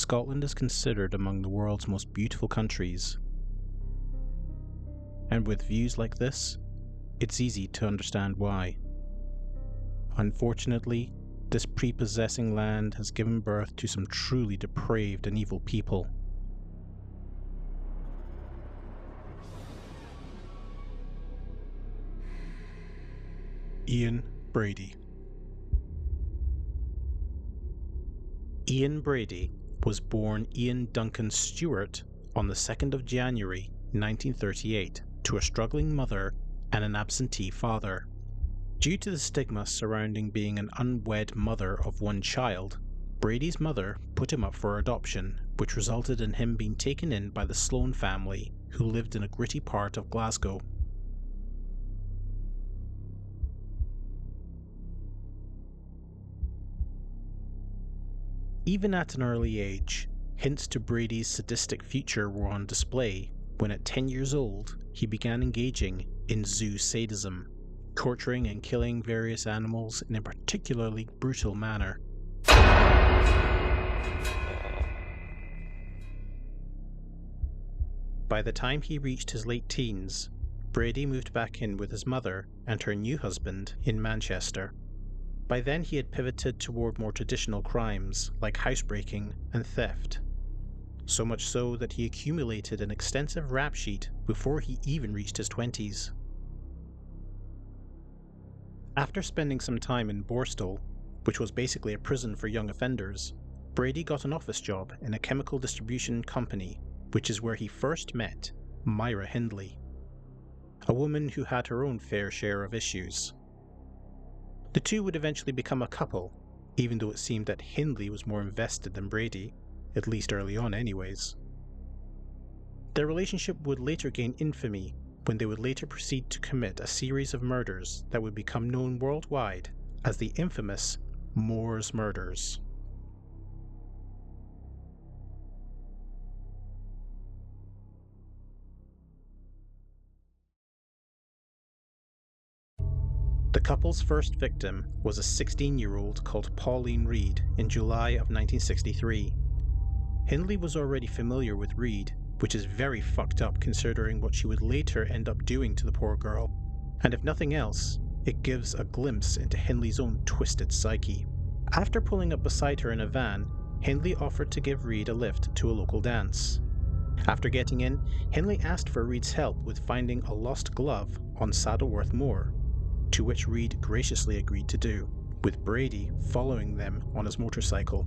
Scotland is considered among the world's most beautiful countries. And with views like this, it's easy to understand why. Unfortunately, this prepossessing land has given birth to some truly depraved and evil people. Ian Brady. Ian Brady was born Ian Duncan Stewart on the 2nd of January 1938 to a struggling mother and an absentee father. Due to the stigma surrounding being an unwed mother of one child, Brady's mother put him up for adoption, which resulted in him being taken in by the Sloane family, who lived in a gritty part of Glasgow. Even at an early age, hints to Brady's sadistic future were on display when at 10 years old he began engaging in zoo sadism, torturing and killing various animals in a particularly brutal manner. By the time he reached his late teens, Brady moved back in with his mother and her new husband in Manchester. By then he had pivoted toward more traditional crimes like housebreaking and theft. So much so that he accumulated an extensive rap sheet before he even reached his 20s. After spending some time in Borstal, which was basically a prison for young offenders, Brady got an office job in a chemical distribution company, which is where he first met Myra Hindley, a woman who had her own fair share of issues. The two would eventually become a couple, even though it seemed that Hindley was more invested than Brady, at least early on anyways. Their relationship would later gain infamy when they would later proceed to commit a series of murders that would become known worldwide as the infamous Moors murders. The couple's first victim was a 16-year-old called Pauline Reed in July of 1963. Hindley was already familiar with Reed, which is very fucked up considering what she would later end up doing to the poor girl, and if nothing else, it gives a glimpse into Hindley's own twisted psyche. After pulling up beside her in a van, Hindley offered to give Reed a lift to a local dance. After getting in, Hindley asked for Reed's help with finding a lost glove on Saddleworth Moor, to which Reed graciously agreed to do, with Brady following them on his motorcycle.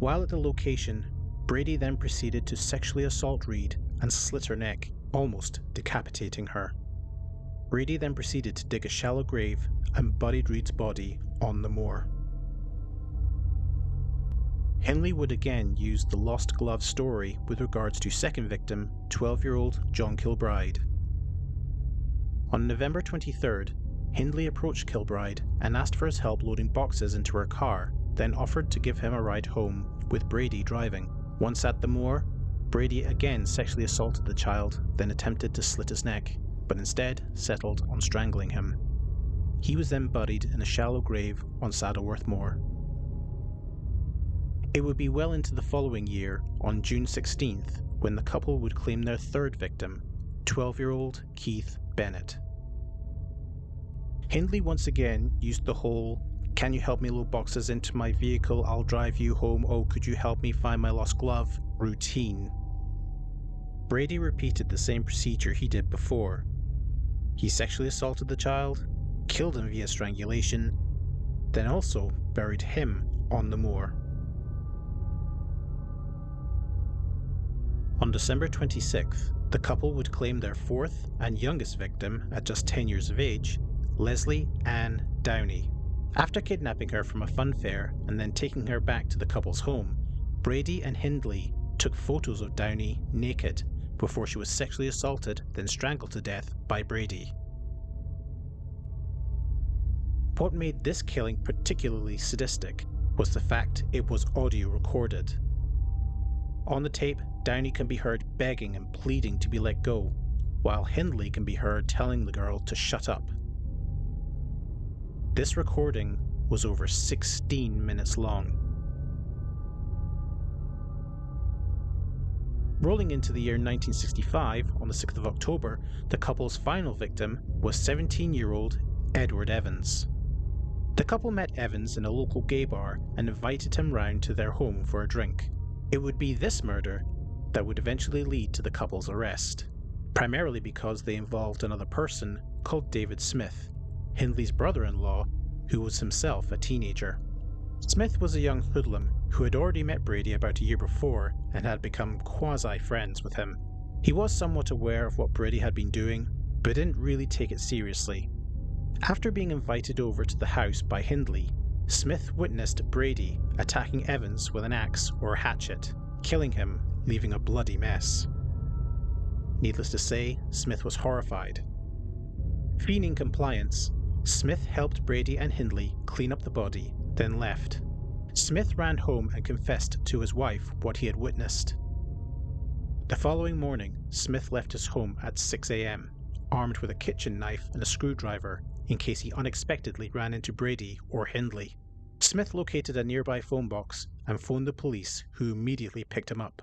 While at the location, Brady then proceeded to sexually assault Reed and slit her neck, almost decapitating her. Brady then proceeded to dig a shallow grave and buried Reed's body on the moor. Hindley would again use the lost glove story with regards to second victim, 12-year-old John Kilbride. On November 23rd, Hindley approached Kilbride and asked for his help loading boxes into her car, then offered to give him a ride home, with Brady driving. Once at the moor, Brady again sexually assaulted the child, then attempted to slit his neck, but instead settled on strangling him. He was then buried in a shallow grave on Saddleworth Moor. It would be well into the following year, on June 16th, when the couple would claim their third victim, 12-year-old Keith Bennett. Hindley once again used the whole, "Can you help me load boxes into my vehicle, I'll drive you home, oh could you help me find my lost glove," routine. Brady repeated the same procedure he did before. He sexually assaulted the child, killed him via strangulation, then also buried him on the moor. On December 26th, the couple would claim their fourth and youngest victim at just 10 years of age, Leslie Ann Downey. After kidnapping her from a fun fair and then taking her back to the couple's home, Brady and Hindley took photos of Downey naked before she was sexually assaulted, then strangled to death by Brady. What made this killing particularly sadistic was the fact it was audio recorded. On the tape, Downey can be heard begging and pleading to be let go, while Hindley can be heard telling the girl to shut up. This recording was over 16 minutes long. Rolling into the year 1965, on the 6th of October, the couple's final victim was 17-year-old Edward Evans. The couple met Evans in a local gay bar and invited him round to their home for a drink. It would be this murder that would eventually lead to the couple's arrest, primarily because they involved another person called David Smith, Hindley's brother-in-law, who was himself a teenager. Smith was a young hoodlum who had already met Brady about a year before and had become quasi-friends with him. He was somewhat aware of what Brady had been doing, but didn't really take it seriously. After being invited over to the house by Hindley, Smith witnessed Brady attacking Evans with an axe or hatchet, killing him, leaving a bloody mess. Needless to say, Smith was horrified. Feigning compliance, Smith helped Brady and Hindley clean up the body, then left. Smith ran home and confessed to his wife what he had witnessed. The following morning, Smith left his home at 6 a.m., armed with a kitchen knife and a screwdriver, in case he unexpectedly ran into Brady or Hindley. Smith located a nearby phone box and phoned the police, who immediately picked him up.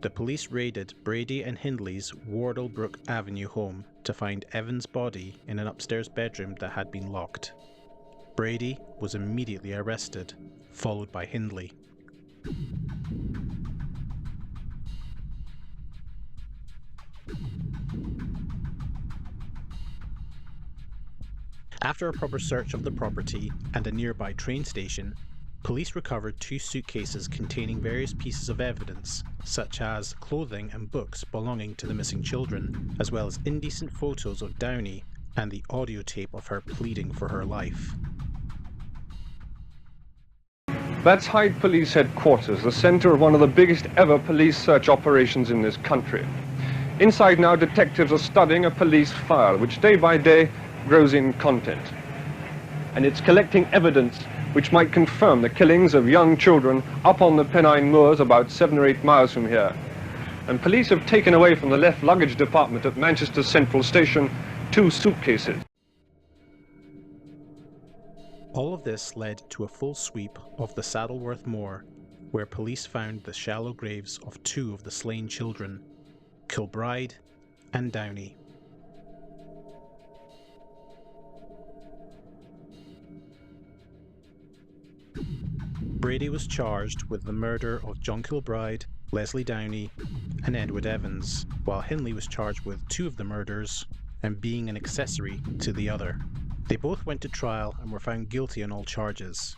The police raided Brady and Hindley's Wardlebrook Avenue home to find Evans' body in an upstairs bedroom that had been locked. Brady was immediately arrested, followed by Hindley. After a proper search of the property and a nearby train station, police recovered 2 suitcases containing various pieces of evidence, such as clothing and books belonging to the missing children, as well as indecent photos of Downey and the audio tape of her pleading for her life. That's Hyde Police Headquarters, the center of one of the biggest ever police search operations in this country. Inside now, detectives are studying a police file, which day by day grows in content. And it's collecting evidence which might confirm the killings of young children up on the Pennine Moors about 7 or 8 miles from here. And police have taken away from the left luggage department at Manchester Central Station 2 suitcases. All of this led to a full sweep of the Saddleworth Moor, where police found the shallow graves of 2 of the slain children, Kilbride and Downey. Brady was charged with the murder of John Kilbride, Leslie Downey, and Edward Evans, while Hindley was charged with 2 of the murders and being an accessory to the other. They both went to trial and were found guilty on all charges.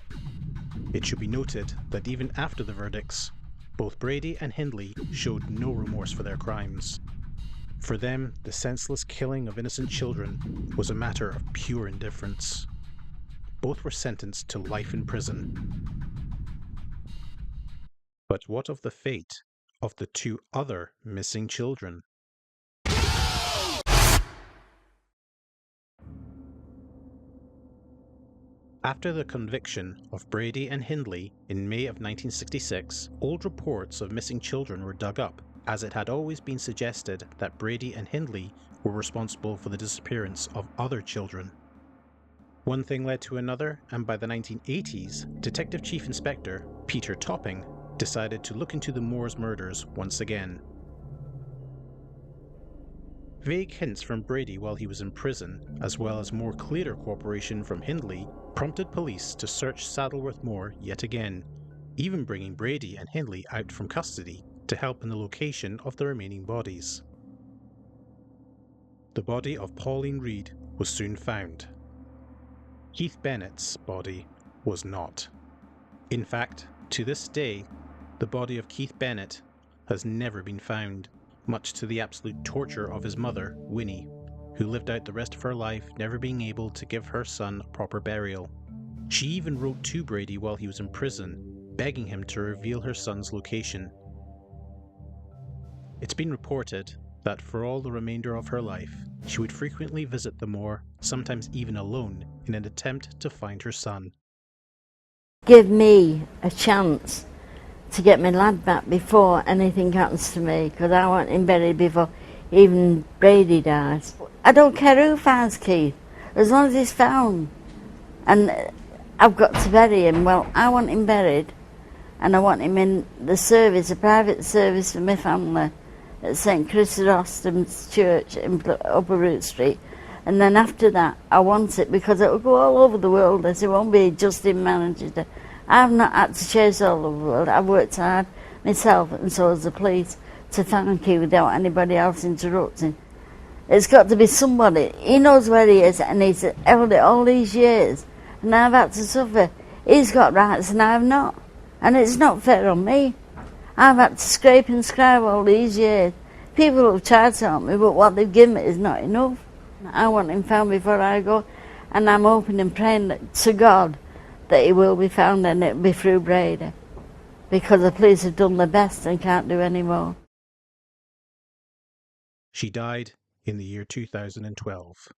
It should be noted that even after the verdicts, both Brady and Hindley showed no remorse for their crimes. For them, the senseless killing of innocent children was a matter of pure indifference. Both were sentenced to life in prison. But what of the fate of the 2 other missing children? After the conviction of Brady and Hindley in May of 1966, old reports of missing children were dug up, as it had always been suggested that Brady and Hindley were responsible for the disappearance of other children. One thing led to another, and by the 1980s, Detective Chief Inspector Peter Topping decided to look into the Moors murders once again. Vague hints from Brady while he was in prison, as well as more clearer cooperation from Hindley, prompted police to search Saddleworth Moor yet again, even bringing Brady and Hindley out from custody to help in the location of the remaining bodies. The body of Pauline Reed was soon found. Keith Bennett's body was not. In fact, to this day, the body of Keith Bennett has never been found, much to the absolute torture of his mother, Winnie, who lived out the rest of her life never being able to give her son a proper burial. She even wrote to Brady while he was in prison, begging him to reveal her son's location. It's been reported that for all the remainder of her life, she would frequently visit the moor, sometimes even alone, in an attempt to find her son. Give me a chance to get my lad back before anything happens to me, because I want him buried before even Brady dies. I don't care who finds Keith, as long as he's found. And I've got to bury him. Well, I want him buried, and I want him in the service, a private service for my family at St Chrysostom's Church in Upper Root Street. And then after that, I want it because it will go all over the world. It won't be just in Manchester. I've not had to chase all over the world. I've worked hard myself, and so has the police, to thank you without anybody else interrupting. It's got to be somebody. He knows where he is, and he's held it all these years. And I've had to suffer. He's got rights, and I've not. And it's not fair on me. I've had to scrape and scribe all these years. People have tried to help me, but what they've given me is not enough. I want him found before I go, and I'm hoping and praying to God that he will be found, and it'll be through Brady, because the police have done their best and can't do any more. She died in the year 2012.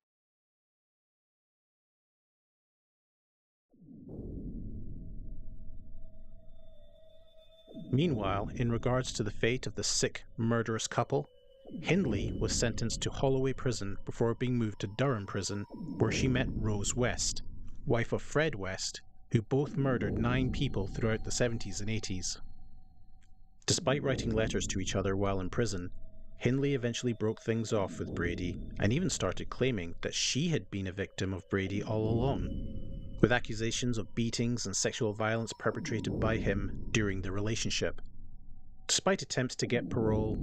Meanwhile, in regards to the fate of the sick, murderous couple, Hindley was sentenced to Holloway Prison before being moved to Durham Prison, where she met Rose West, wife of Fred West, who both murdered 9 people throughout the 70s and 80s. Despite writing letters to each other while in prison, Hindley eventually broke things off with Brady and even started claiming that she had been a victim of Brady all along, with accusations of beatings and sexual violence perpetrated by him during the relationship. Despite attempts to get parole,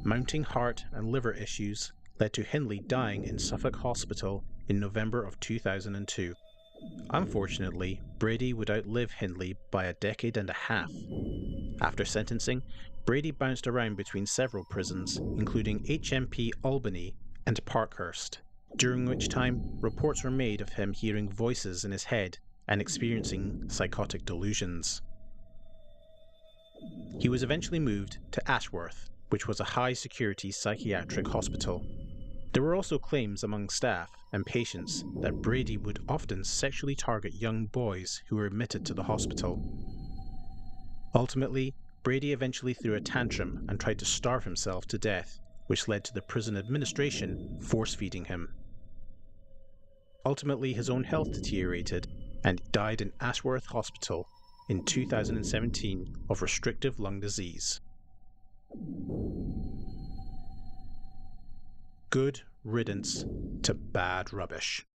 mounting heart and liver issues led to Hindley dying in Suffolk Hospital in November of 2002. Unfortunately, Brady would outlive Hindley by a decade and a half. After sentencing, Brady bounced around between several prisons, including HMP Albany and Parkhurst, during which time reports were made of him hearing voices in his head and experiencing psychotic delusions. He was eventually moved to Ashworth, which was a high-security psychiatric hospital. There were also claims among staff and patients that Brady would often sexually target young boys who were admitted to the hospital. Ultimately, Brady eventually threw a tantrum and tried to starve himself to death, which led to the prison administration force-feeding him. Ultimately, his own health deteriorated and died in Ashworth Hospital in 2017 of restrictive lung disease. Good riddance to bad rubbish.